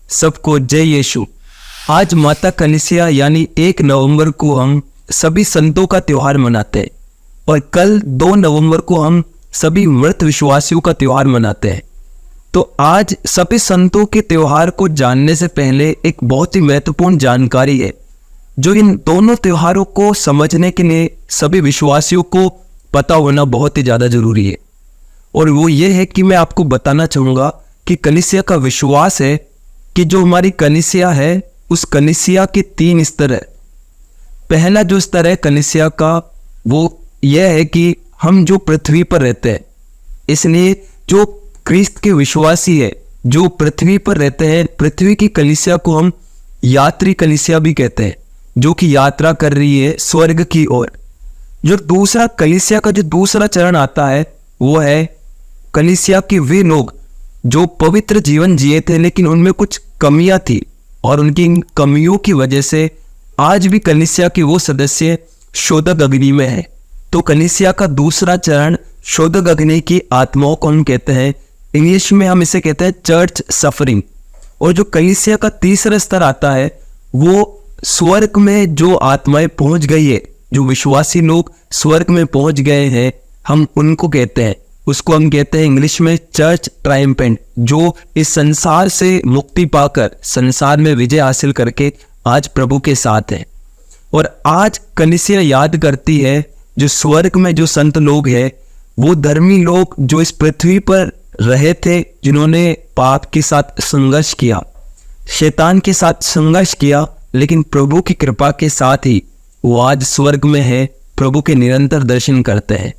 सबको जय यीशु। आज माता कलीसिया यानी 1 नवंबर को हम सभी संतों का त्यौहार मनाते हैं और कल 2 नवंबर को हम सभी मृत विश्वासियों का त्यौहार मनाते हैं। तो आज सभी संतों के त्यौहार को जानने से पहले एक बहुत ही महत्वपूर्ण जानकारी है जो इन दोनों त्योहारों को समझने के लिए सभी विश्वासियों को पता होना बहुत ही ज़्यादा जरूरी है। और वो ये है कि मैं आपको बताना चाहूँगा कि कलीसिया का विश्वास है कि जो हमारी कलीसिया है उस कलीसिया के 3 स्तर है। पहला जो स्तर है कलीसिया का वो यह है कि हम जो पृथ्वी पर रहते हैं, इसलिए जो क्रिस्त के विश्वासी है जो पृथ्वी पर रहते हैं, पृथ्वी की कलीसिया को हम यात्री कलीसिया भी कहते हैं, जो कि यात्रा कर रही है स्वर्ग की ओर। जो दूसरा कलीसिया का जो दूसरा चरण आता है वो है कलीसिया के वे लोग जो पवित्र जीवन जिए थे लेकिन उनमें कुछ कमियां थी और उनकी इन कमियों की वजह से आज भी कलीसिया के वो सदस्य शोधक अग्नि में है। तो कलीसिया का दूसरा चरण शोधक अग्नि की आत्माओं को हम कहते हैं, इंग्लिश में हम इसे कहते हैं चर्च सफरिंग। और जो कलीसिया का तीसरा स्तर आता है वो स्वर्ग में जो आत्माएं पहुंच गई है, जो विश्वासी लोग स्वर्ग में पहुंच गए हैं, हम उनको कहते हैं, उसको हम कहते हैं इंग्लिश में चर्च ट्रायम्फेंट, जो इस संसार से मुक्ति पाकर संसार में विजय हासिल करके आज प्रभु के साथ है। और आज कलीसिया याद करती है जो स्वर्ग में जो संत लोग हैं, वो धर्मी लोग जो इस पृथ्वी पर रहे थे, जिन्होंने पाप के साथ संघर्ष किया, शैतान के साथ संघर्ष किया, लेकिन प्रभु की कृपा के साथ ही वो आज स्वर्ग में है, प्रभु के निरंतर दर्शन करते हैं।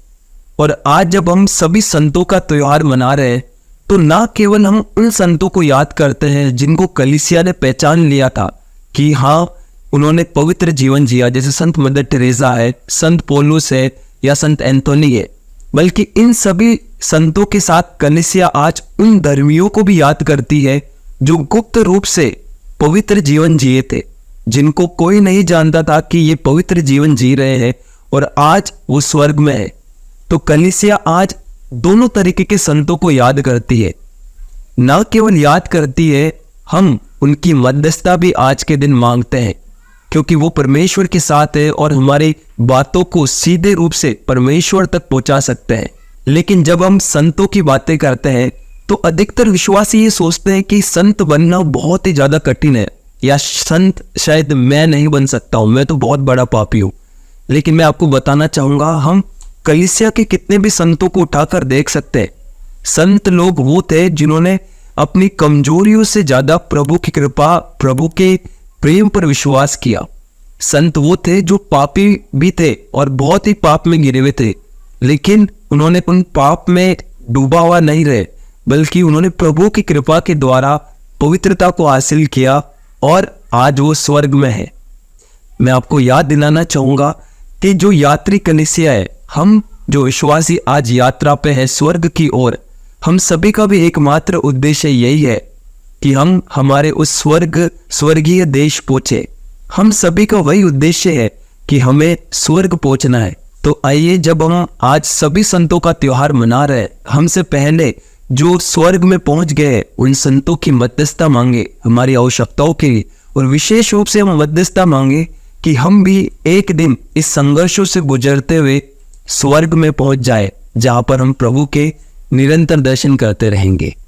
और आज जब हम सभी संतों का त्योहार मना रहे हैं तो ना केवल हम उन संतों को याद करते हैं जिनको कलीसिया ने पहचान लिया था कि हाँ उन्होंने पवित्र जीवन जिया, जैसे संत मदर टेरेसा है, संत पौलुस है या संत एंथोनी है, बल्कि इन सभी संतों के साथ कलीसिया आज उन धर्मियों को भी याद करती है जो गुप्त रूप से पवित्र जीवन जिए थे, जिनको कोई नहीं जानता था कि ये पवित्र जीवन जी रहे हैं और आज वो स्वर्ग में है। तो कलीसिया आज दोनों तरीके के संतों को याद करती है। न केवल याद करती है, हम उनकी मध्यस्थता भी आज के दिन मांगते हैं, क्योंकि वो परमेश्वर के साथ है और हमारी बातों को सीधे रूप से परमेश्वर तक पहुंचा सकते हैं। लेकिन जब हम संतों की बातें करते हैं तो अधिकतर विश्वासी ये सोचते हैं कि संत बनना बहुत ही ज्यादा कठिन है, या संत शायद मैं नहीं बन सकता हूं, मैं तो बहुत बड़ा पापी हूं। लेकिन मैं आपको बताना चाहूंगा, हम कलीसिया के कितने भी संतों को उठाकर देख सकते हैं। संत लोग वो थे जिन्होंने अपनी कमजोरियों से ज्यादा प्रभु की कृपा, प्रभु के प्रेम पर विश्वास किया। संत वो थे जो पापी भी थे और बहुत ही पाप में गिरे हुए थे, लेकिन उन्होंने उन पाप में डूबा हुआ नहीं रहे, बल्कि उन्होंने प्रभु की कृपा के द्वारा पवित्रता को हासिल किया और आज वो स्वर्ग में है। मैं आपको याद दिलाना चाहूंगा कि जो यात्री कलीसिया है, हम जो विश्वासी आज यात्रा पे है स्वर्ग की ओर, हम सभी का भी एकमात्र उद्देश्य यही है कि हम हमारे उस स्वर्गीय देश पहुंचे। हम सभी का वही उद्देश्य है कि हमें स्वर्ग पहुंचना है। तो आइए, जब हम आज सभी संतों का त्योहार मना रहे हैं, हमसे पहले जो स्वर्ग में पहुंच गए उन संतों की मध्यस्थता मांगे हमारी आवश्यकताओं के लिए, और विशेष रूप से हम मध्यस्थता मांगे कि हम भी एक दिन इस संघर्षों से गुजरते हुए स्वर्ग में पहुंच जाए, जहां पर हम प्रभु के निरंतर दर्शन करते रहेंगे।